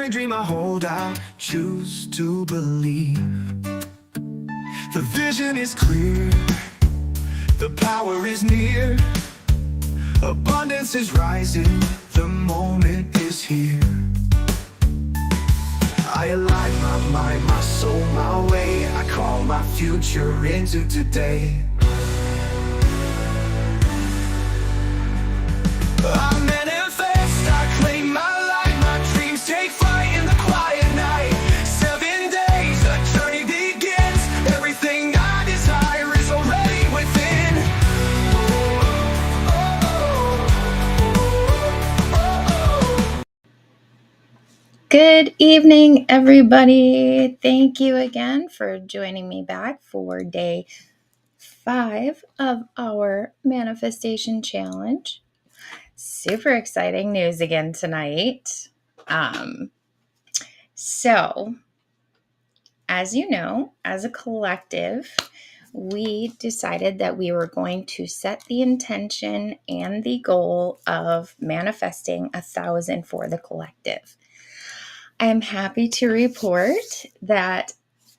every dream I hold, I'll choose to believe. The vision is clear, the power is near, abundance is rising, the moment is here. I align my mind, my soul, my way. I call my future into today. I manifest, I claim my life. My dreams take flight in the quiet night. 7 days, a journey begins. Everything I desire is already within. Good evening, everybody. Thank you again for joining me back for day 5 of our manifestation challenge. Super exciting news again tonight. So, as you know, as a collective, we decided that we were going to set the intention and the goal of manifesting 1,000 for the collective. I am happy to report that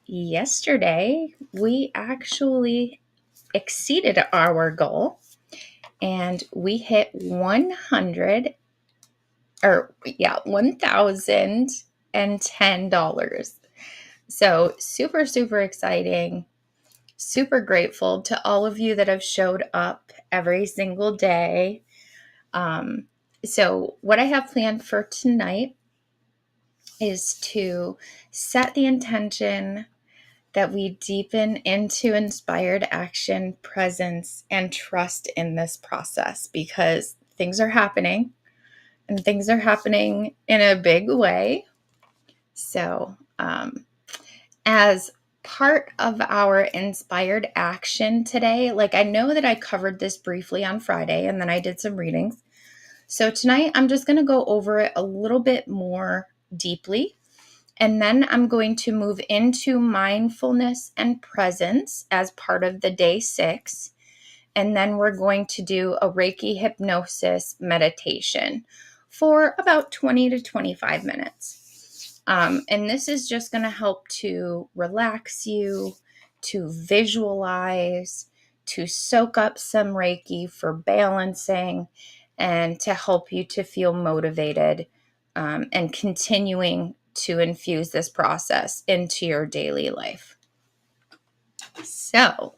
yesterday we actually exceeded our goal and we hit $1,010. So super exciting. Super grateful to all of you that have showed up every single day. So what I have planned for tonight is to set the intention that we deepen into inspired action, presence, and trust in this process, because things are happening and things are happening in a big way. So, as part of our inspired action today, I know that I covered this briefly on Friday and then I did some readings. So tonight I'm just going to go over it a little bit more deeply. And then I'm going to move into mindfulness and presence as part of the day 6. And then we're going to do a Reiki hypnosis meditation for about 20 to 25 minutes. And this is just going to help to relax you, to visualize, to soak up some Reiki for balancing, and to help you to feel motivated and continuing to infuse this process into your daily life. So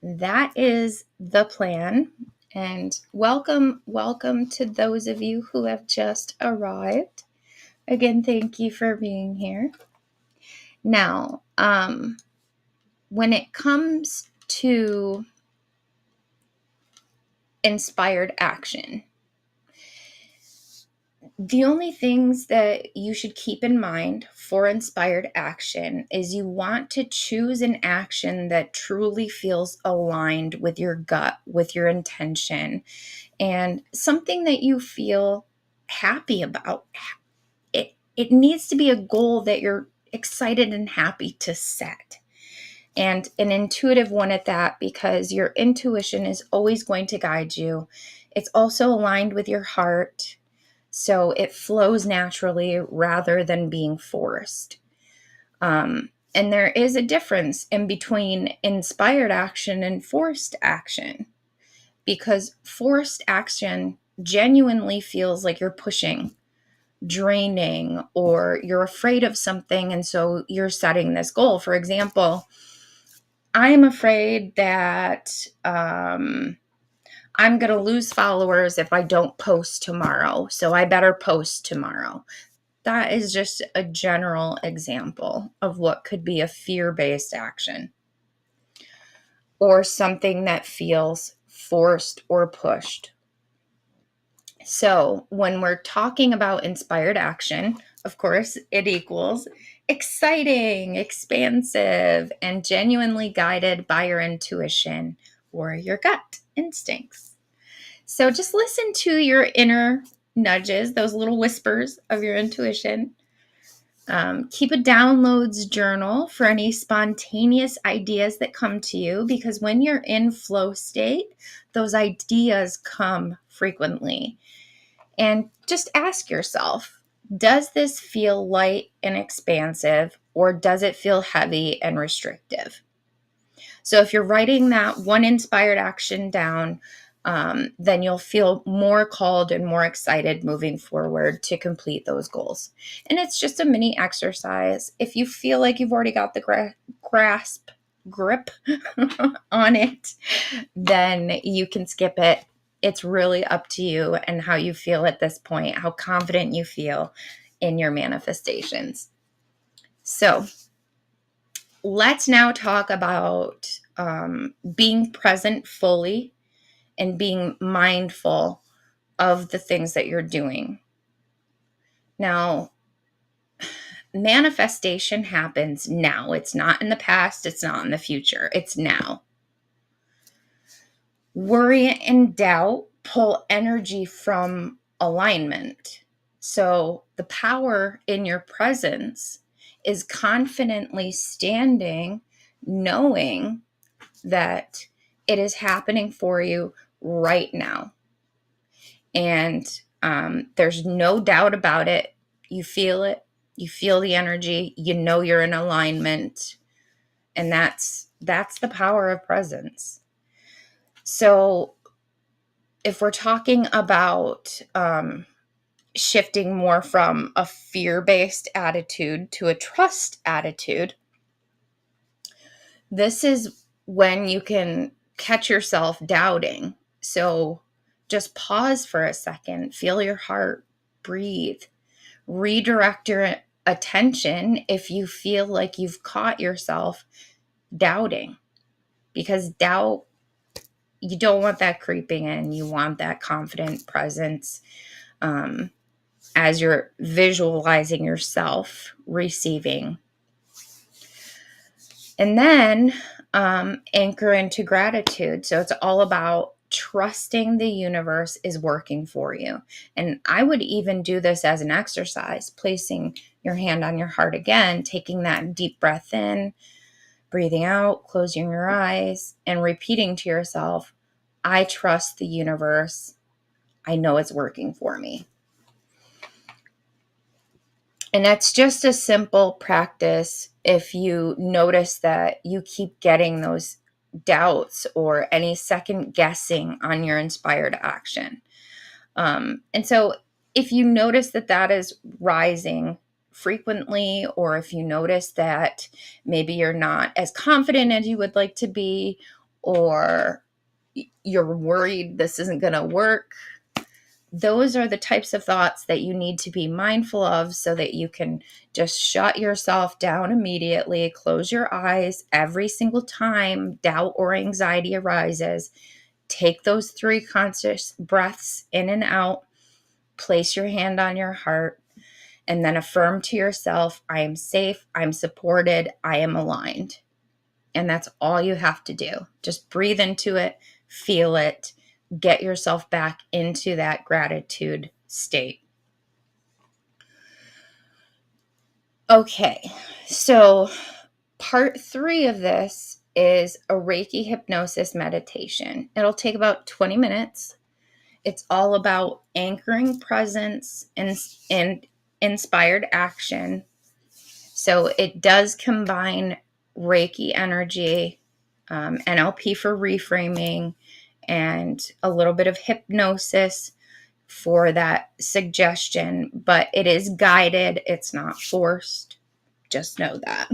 that is the plan. And welcome to those of you who have just arrived. Again, thank you for being here. Now, when it comes to inspired action, the only things that you should keep in mind for inspired action is you want to choose an action that truly feels aligned with your gut, with your intention, and something that you feel happy about. It needs to be a goal that you're excited and happy to set, and an intuitive one at that, because your intuition is always going to guide you. It's also aligned with your heart, so it flows naturally rather than being forced. And there is a difference in between inspired action and forced action, because forced action genuinely feels like you're pushing, draining, or you're afraid of something, and so you're setting this goal. For example, I'm afraid that I'm going to lose followers if I don't post tomorrow, so I better post tomorrow. That is just a general example of what could be a fear-based action, or something that feels forced or pushed. So when we're talking about inspired action, of course, it equals exciting, expansive, and genuinely guided by your intuition or your gut instincts. So just listen to your inner nudges, those little whispers of your intuition. Keep a downloads journal for any spontaneous ideas that come to you, because when you're in flow state, those ideas come frequently. And just ask yourself, Does this feel light and expansive, or does it feel heavy and restrictive? So if you're writing that one inspired action down, then you'll feel more called and more excited moving forward to complete those goals. And it's just a mini exercise. If you feel like you've already got the grip on it, then you can skip it. It's really up to you and how you feel at this point, how confident you feel in your manifestations. So let's now talk about being present fully and being mindful of the things that you're doing. Now, manifestation happens now. It's not in the past. It's not in the future. It's now. Worry and doubt pull energy from alignment. So the power in your presence is confidently standing, knowing that it is happening for you right now. And there's no doubt about it. You feel it. You feel the energy. You know you're in alignment. And that's the power of presence. So if we're talking about shifting more from a fear-based attitude to a trust attitude, this is when you can catch yourself doubting. So just pause for a second, feel your heart, breathe, redirect your attention if you feel like you've caught yourself doubting, because doubt, you don't want that creeping in. You want that confident presence as you're visualizing yourself receiving. And then anchor into gratitude. So it's all about trusting the universe is working for you. And I would even do this as an exercise, placing your hand on your heart again, taking that deep breath in, breathing out, closing your eyes, and repeating to yourself, I trust the universe. I know it's working for me. And that's just a simple practice. If you notice that you keep getting those doubts or any second guessing on your inspired action. And so if you notice that that is rising frequently, or if you notice that maybe you're not as confident as you would like to be, or you're worried this isn't going to work, those are the types of thoughts that you need to be mindful of so that you can just shut yourself down immediately, close your eyes every single time doubt or anxiety arises. Take those 3 conscious breaths in and out, place your hand on your heart, and then affirm to yourself, I am safe, I'm supported, I am aligned. And that's all you have to do. Just breathe into it, feel it, get yourself back into that gratitude state. Okay, so part 3 of this is a Reiki hypnosis meditation. It'll take about 20 minutes. It's all about anchoring presence and inspired action. So it does combine Reiki energy, NLP for reframing, and a little bit of hypnosis for that suggestion, but it is guided. It's not forced. Just know that.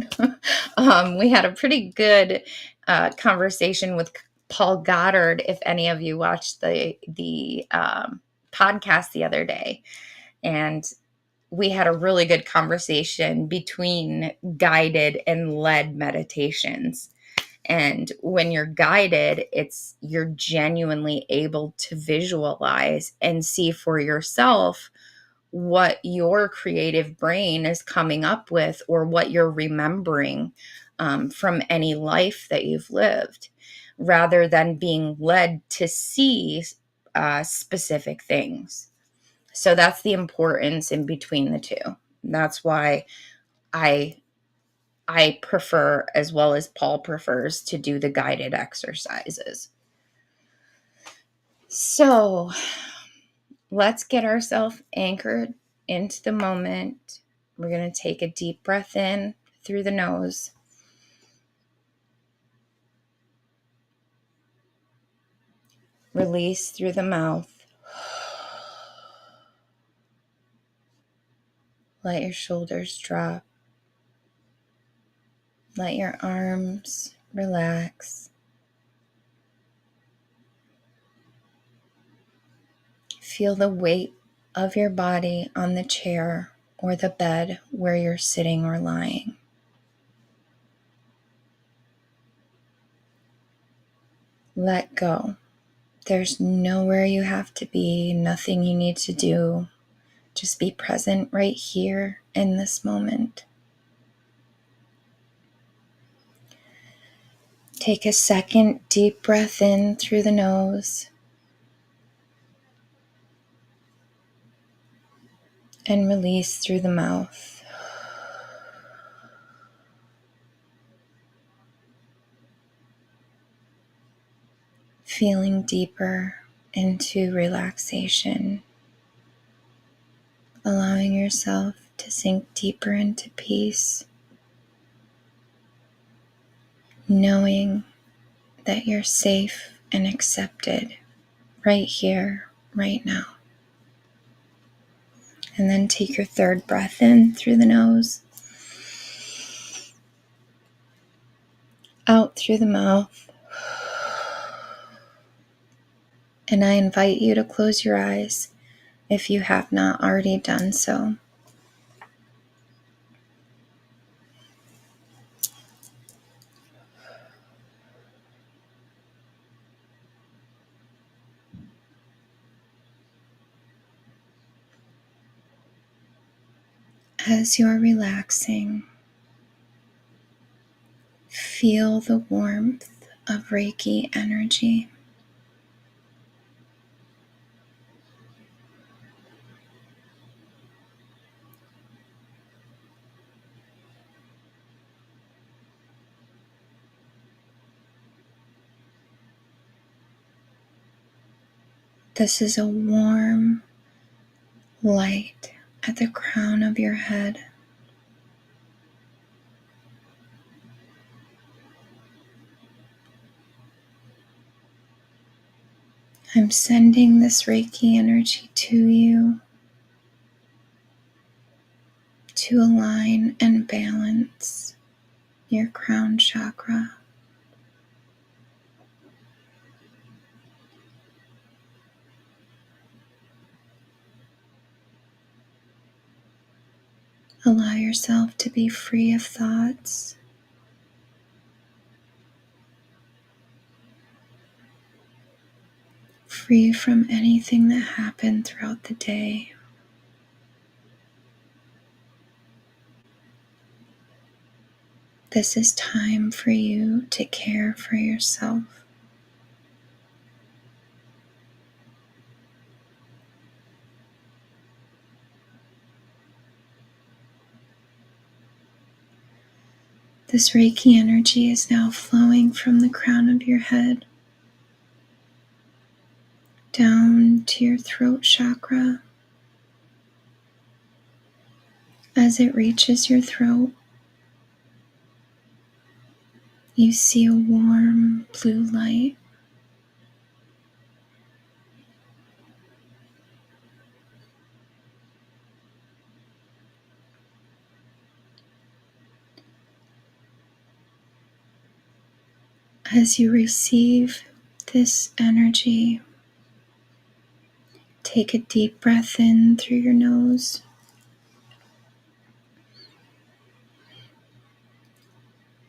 We had a pretty good conversation with Paul Goddard, if any of you watched the podcast the other day. And we had a really good conversation between guided and led meditations. And when you're guided, you're genuinely able to visualize and see for yourself what your creative brain is coming up with, or what you're remembering from any life that you've lived, rather than being led to see specific things. So that's the importance in between the two. That's why I prefer, as well as Paul prefers, to do the guided exercises. So let's get ourselves anchored into the moment. We're going to take a deep breath in through the nose. Release through the mouth. Let your shoulders drop. Let your arms relax. Feel the weight of your body on the chair or the bed where you're sitting or lying. Let go. There's nowhere you have to be, nothing you need to do. Just be present right here in this moment. Take a second deep breath in through the nose and release through the mouth. Feeling deeper into relaxation, allowing yourself to sink deeper into peace, knowing that you're safe and accepted right here, right now. And then take your third breath in through the nose, out through the mouth. And I invite you to close your eyes if you have not already done so. As you're relaxing, feel the warmth of Reiki energy. This is a warm light at the crown of your head. I'm sending this Reiki energy to you to align and balance your crown chakra. Allow yourself to be free of thoughts, free from anything that happened throughout the day. This is time for you to care for yourself. This Reiki energy is now flowing from the crown of your head down to your throat chakra. As it reaches your throat, you see a warm blue light. As you receive this energy, take a deep breath in through your nose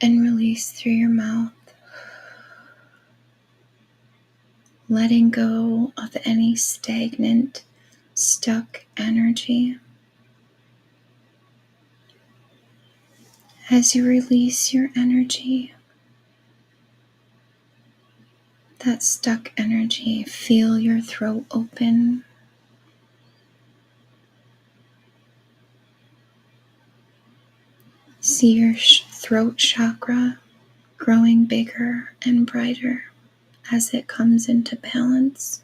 and release through your mouth, letting go of any stagnant, stuck energy. As you release your energy, that stuck energy, feel your throat open. See your throat chakra growing bigger and brighter as it comes into balance.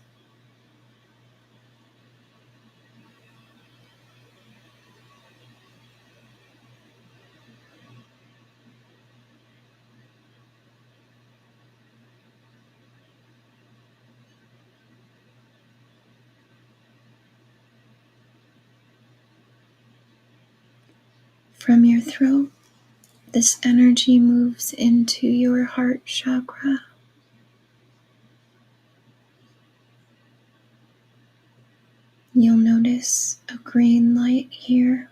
From your throat, this energy moves into your heart chakra. You'll notice a green light here.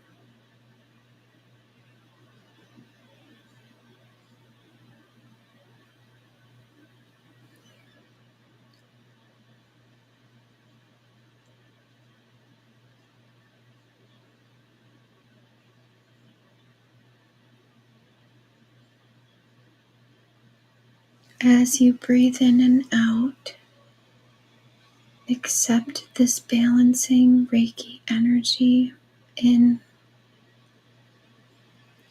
As you breathe in and out, accept this balancing Reiki energy in,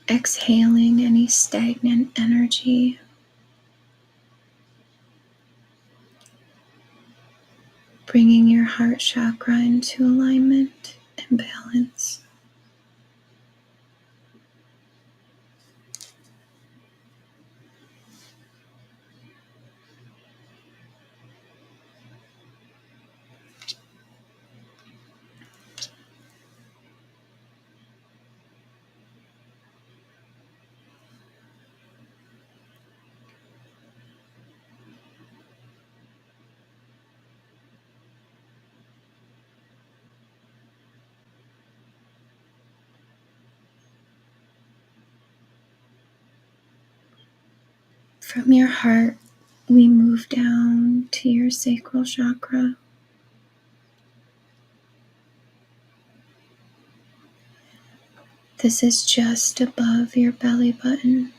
exhaling any stagnant energy. Bringing your heart chakra into alignment and balance. From your heart, we move down to your sacral chakra. This is just above your belly button.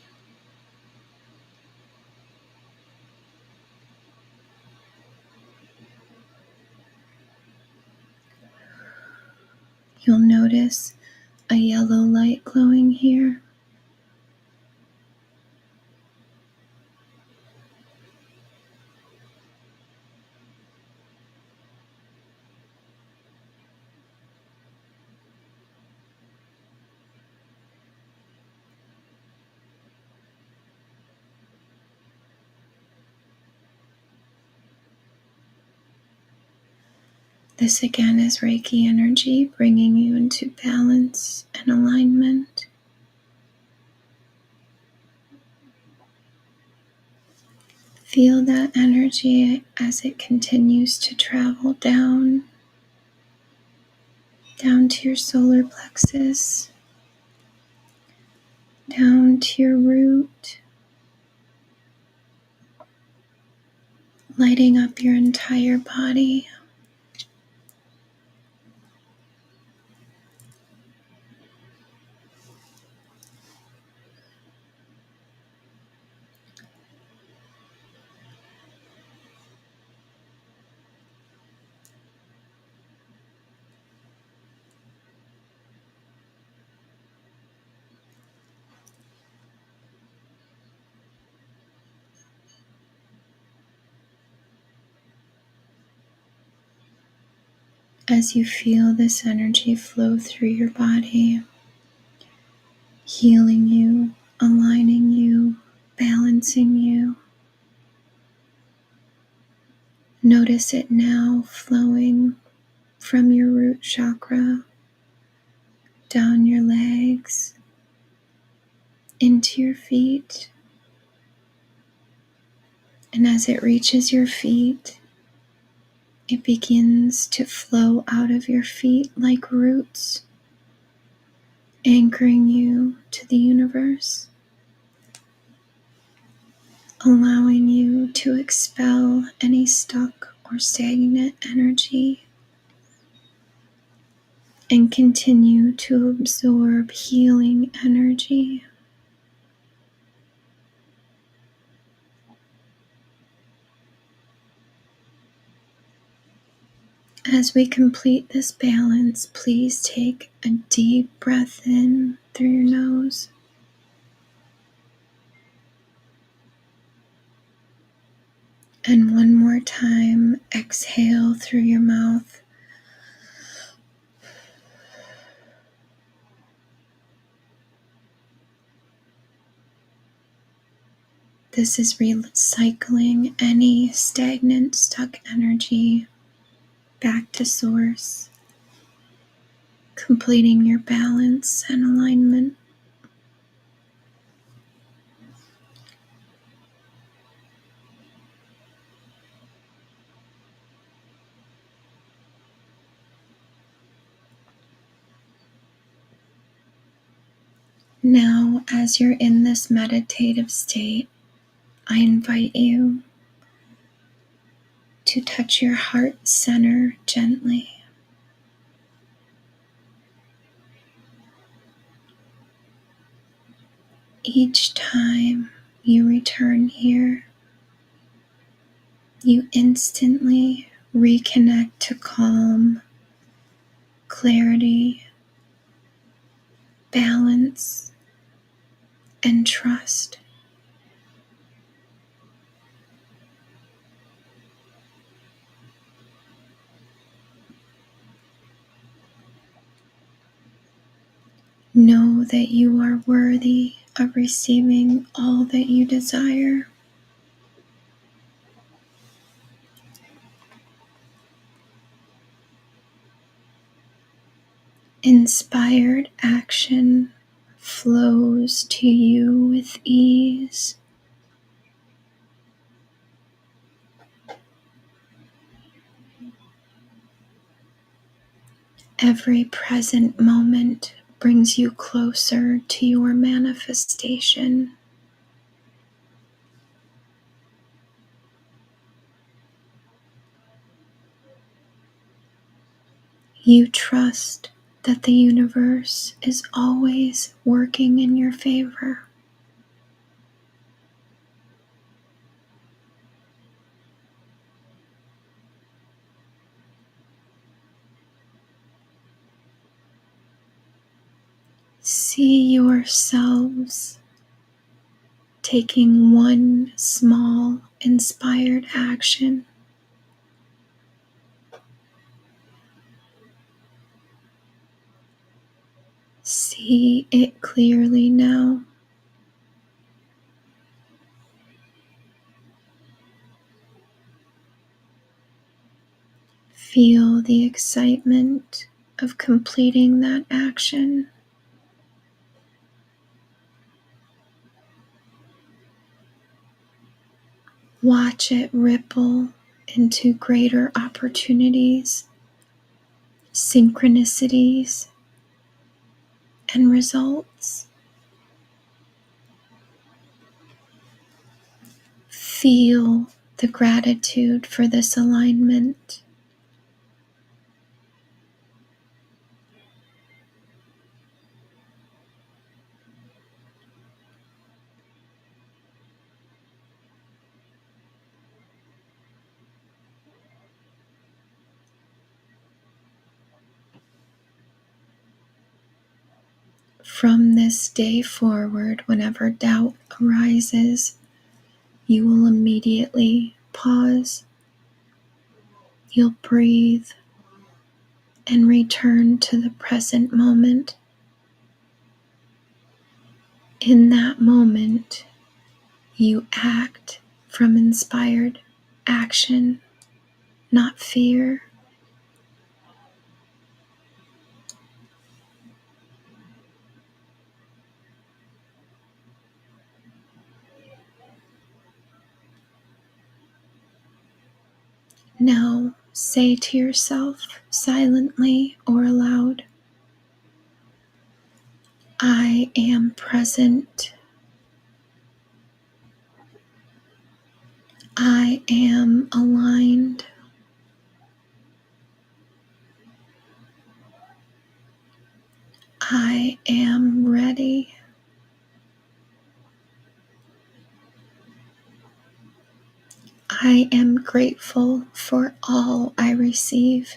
You'll notice a yellow light glowing here. This again is Reiki energy, bringing you into balance and alignment. Feel that energy as it continues to travel down to your solar plexus, down to your root, lighting up your entire body. As you feel this energy flow through your body, healing you, aligning you, balancing you, notice it now flowing from your root chakra, down your legs, into your feet. And as it reaches your feet, it begins to flow out of your feet like roots, anchoring you to the universe, allowing you to expel any stuck or stagnant energy and continue to absorb healing energy. As we complete this balance, please take a deep breath in through your nose. And one more time, exhale through your mouth. This is recycling any stagnant, stuck energy back to source, completing your balance and alignment. Now, as you're in this meditative state, I invite you to touch your heart center gently. Each time you return here, you instantly reconnect to calm, clarity, balance, and trust. Know that you are worthy of receiving all that you desire. Inspired action flows to you with ease. Every present moment brings you closer to your manifestation. You trust that the universe is always working in your favor. See yourselves taking one small inspired action. See it clearly now. Feel the excitement of completing that action. Watch it ripple into greater opportunities, synchronicities, and results. Feel the gratitude for this alignment. From this day forward, whenever doubt arises, you will immediately pause. You'll breathe and return to the present moment. In that moment, you act from inspired action, not fear. Now say to yourself silently or aloud, I am present. I am aligned. I am ready. I am grateful for all I receive.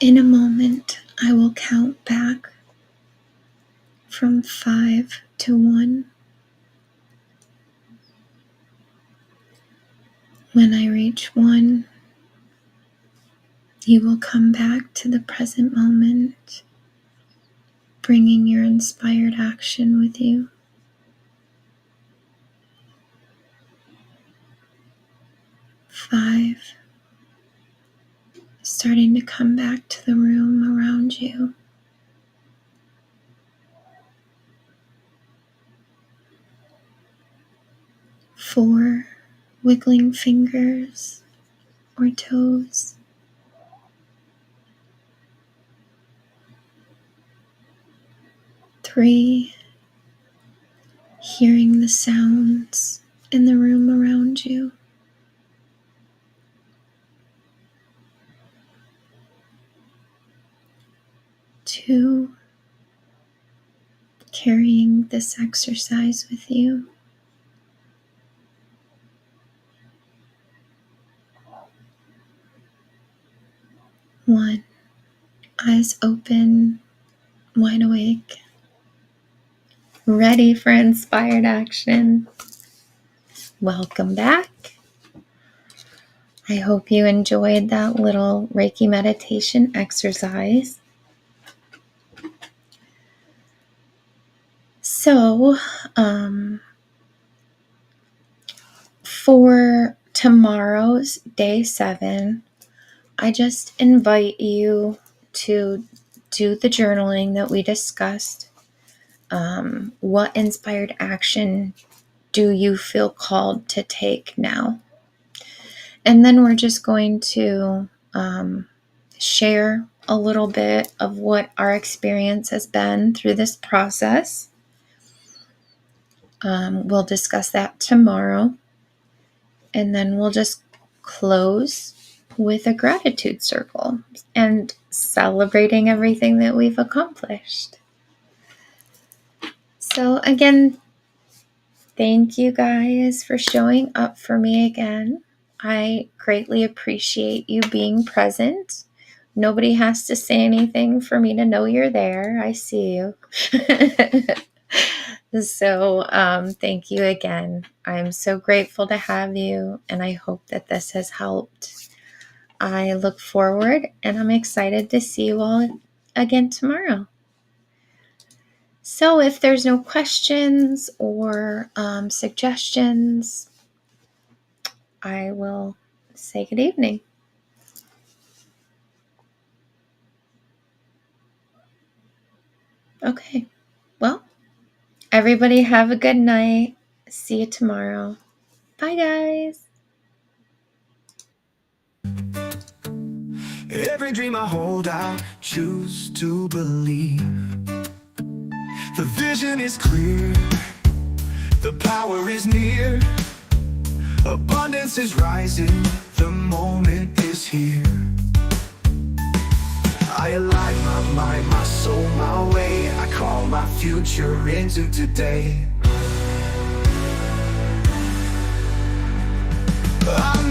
In a moment, I will count back from 5 to 1. When I reach 1, you will come back to the present moment, bringing your inspired action with you. 5, starting to come back to the room around you. 4, wiggling fingers or toes. free, hearing the sounds in the room around you. 2, carrying this exercise with you. 1, eyes open, wide awake, ready for inspired action. Welcome back. I hope you enjoyed that little Reiki meditation exercise. So, for tomorrow's day 7, I just invite you to do the journaling that we discussed. What inspired action do you feel called to take now? And then we're just going to share a little bit of what our experience has been through this process. We'll discuss that tomorrow. And then we'll just close with a gratitude circle and celebrating everything that we've accomplished. So again, thank you guys for showing up for me again. I greatly appreciate you being present. Nobody has to say anything for me to know you're there. I see you. So thank you again. I'm so grateful to have you, and I hope that this has helped. I look forward, and I'm excited to see you all again tomorrow. So if there's no questions or suggestions, I will say good evening. Okay, well, everybody have a good night. See you tomorrow. Bye, guys. Every dream I hold out, choose to believe. The vision is clear, the power is near. Abundance is rising, the moment is here. I align my mind, my soul, my way. I call my future into today. I'm